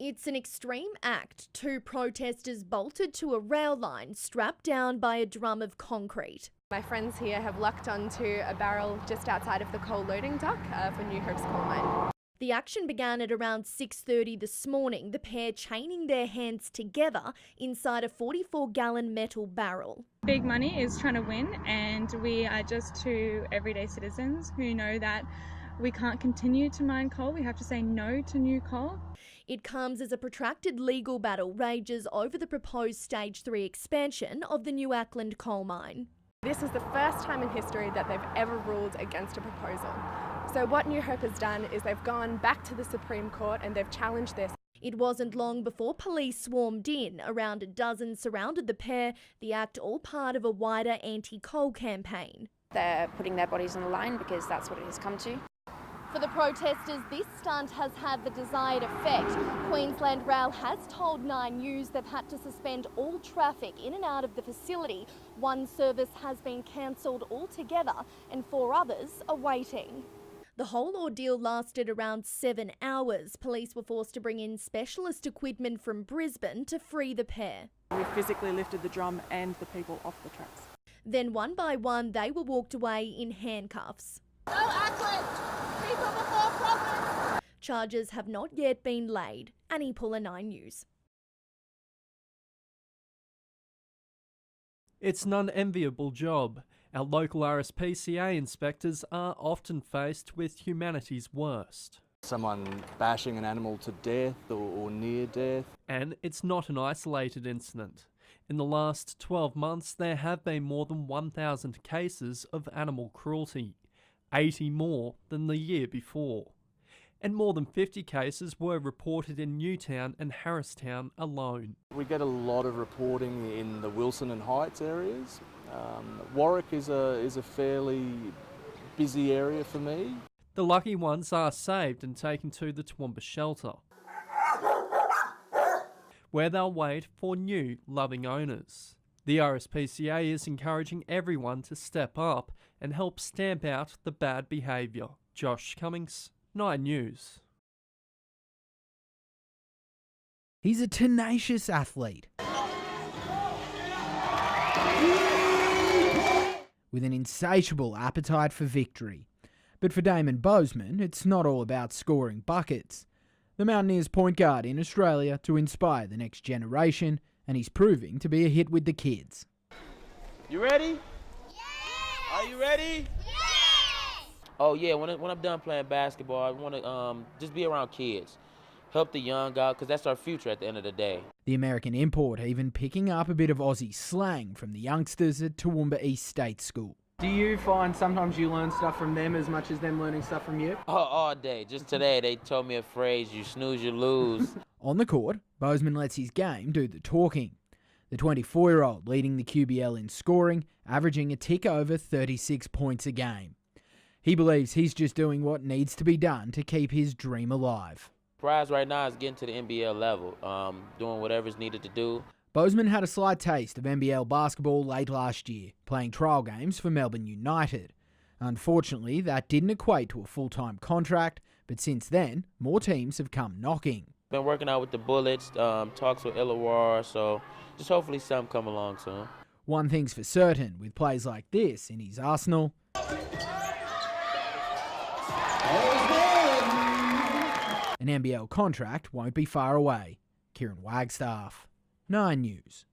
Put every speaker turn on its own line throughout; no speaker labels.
It's an extreme act. Two protesters bolted to a rail line strapped down by a drum of concrete.
My friends here have lucked onto a barrel just outside of the coal loading dock for New Hope's coal mine.
The action began at around 6:30 this morning, the pair chaining their hands together inside a 44-gallon metal barrel.
Big money is trying to win, and we are just two everyday citizens who know that we can't continue to mine coal. We have to say no to new coal.
It comes as a protracted legal battle rages over the proposed Stage 3 expansion of the New Auckland coal mine.
This is the first time in history that they've ever ruled against a proposal. So what New Hope has done is they've gone back to the Supreme Court and they've challenged this.
It wasn't long before police swarmed in. Around a dozen surrounded the pair, the act all part of a wider anti-coal campaign.
They're putting their bodies on the line because that's what it has come to.
For the protesters, this stunt has had the desired effect. Queensland Rail has told 9 News they've had to suspend all traffic in and out of the facility. One service has been cancelled altogether and 4 others are waiting. The whole ordeal lasted around 7 hours. Police were forced to bring in specialist equipment from Brisbane to free the pair.
We physically lifted the drum and the people off the tracks.
Then one by one they were walked away in handcuffs.
No Auckland! People before problems!
Charges have not yet been laid. Annie Puller, 9 News.
It's an unenviable job. Our local RSPCA inspectors are often faced with humanity's worst.
Someone bashing an animal to death or near death.
And it's not an isolated incident. In the last 12 months, there have been more than 1,000 cases of animal cruelty, 80 more than the year before. And more than 50 cases were reported in Newtown and Harristown alone.
We get a lot of reporting in the Wilson and Heights areas. Warwick is a fairly busy area for me.
The lucky ones are saved and taken to the Toowoomba shelter, where they'll wait for new, loving owners. The RSPCA is encouraging everyone to step up and help stamp out the bad behaviour. Josh Cummings, 9 News.
He's a tenacious athlete with an insatiable appetite for victory. But for Damon Bozeman, it's not all about scoring buckets. The Mountaineers point guard in Australia to inspire the next generation, and he's proving to be a hit with the kids.
You ready?
Yeah!
Are you ready?
Yeah!
Oh yeah, when I'm done playing basketball, I want to just be around kids. Help the young out, because that's our future at the end of the day.
The American import even picking up a bit of Aussie slang from the youngsters at Toowoomba East State School.
Do you find sometimes you learn stuff from them as much as them learning stuff from you?
Oh, all day. Just today they told me a phrase, you snooze, you lose.
On the court, Bozeman lets his game do the talking. The 24-year-old leading the QBL in scoring, averaging a tick over 36 points a game. He believes he's just doing what needs to be done to keep his dream alive.
Prize right now is getting to the NBL level, doing whatever's needed to do.
Bozeman had a slight taste of NBL basketball late last year, playing trial games for Melbourne United. Unfortunately, that didn't equate to a full-time contract, but since then, more teams have come knocking.
Been working out with the Bullets, talks with Illawarra, so just hopefully something come along soon.
One thing's for certain, with plays like this in his arsenal, an NBL contract won't be far away. Kieran Wagstaff, 9 News.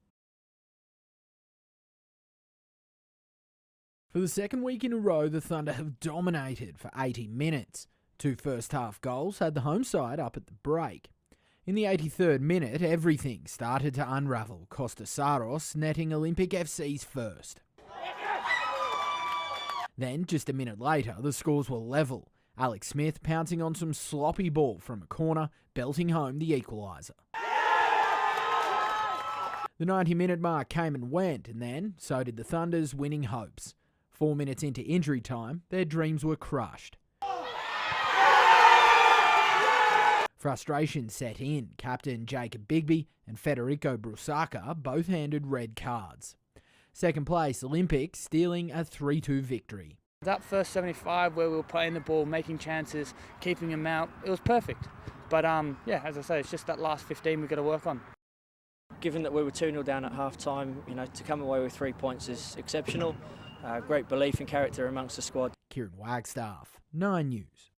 For the second week in a row, the Thunder have dominated for 80 minutes. 2 first-half goals had the home side up at the break. In the 83rd minute, everything started to unravel, Costa Saros netting Olympic FC's first. Then, just a minute later, the scores were level. Alex Smith pouncing on some sloppy ball from a corner, belting home the equaliser. The 90-minute mark came and went, and then so did the Thunder's winning hopes. 4 minutes into injury time, their dreams were crushed. Frustration set in. Captain Jacob Bigby and Federico Brusaka both handed red cards. Second place, Olympic stealing a 3-2 victory.
That first 75 where we were playing the ball, making chances, keeping them out, it was perfect. But yeah, as I say, it's just that last 15 we've got to work on.
Given that we were 2-0 down at half-time, to come away with 3 points is exceptional. Great belief and character amongst the squad.
Kieran Wagstaff, 9 News.